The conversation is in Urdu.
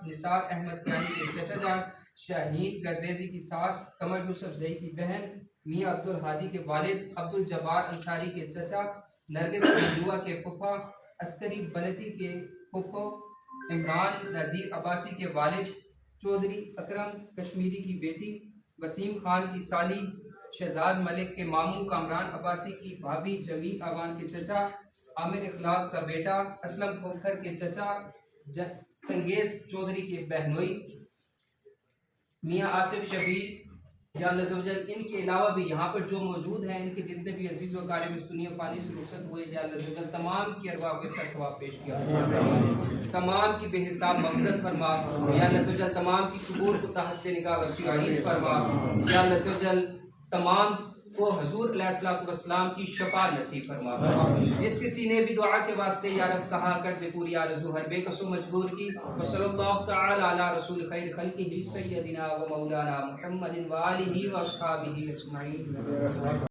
نثار احمد کیانی کے چچا جان، شاہین گردیزی کی ساس، قمر یوسف زئی کی بہن، میاں عبدالہادی کے والد، عبدالجبار انصاری کے چچا، نرگس بیلوا کے پھپھا، عسکری بلدی کے پھپھو، عمران نذیر عباسی کے والد، چودھری اکرم کشمیری کی بیٹی، وسیم خان کی سالی، شہزاد ملک کے ماموں، کامران عباسی کی بھابھی، جمیل آوان کے چچا، عامر اخلاق کا بیٹا، اسلم کھوکھر کے چچا، چنگیز چودھری کے بہنوئی، میاں آصف شبیر، یا اللہ عز و جل ان کے علاوہ بھی یہاں پر جو موجود ہیں، ان کے جتنے بھی عزیز و اقارب اس دنیا فانی سے رخصت ہوئے، یا اللہ عز و جل تمام کی ارواح کو اس کا ثواب پیش کیا، تمام کی بے حساب مغفرت فرما، یا اللہ عز و جل تمام کی قبور کو تحت نگاہ وسیع عریض فرما، یا اللہ عز و جل تمام کو حضور علیہ الصلوۃ والسلام کی شفاعت نصیب فرما۔ جس کسی نے بھی دعا کے واسطے یا رب کہا کر دے پوری آرزو ہر بے کسو مجبور کی، وصلی اللہ تعالی علی رسول خیر خلقہ سیدنا و مولانا محمد و آلہ و اصحابہ اجمعین۔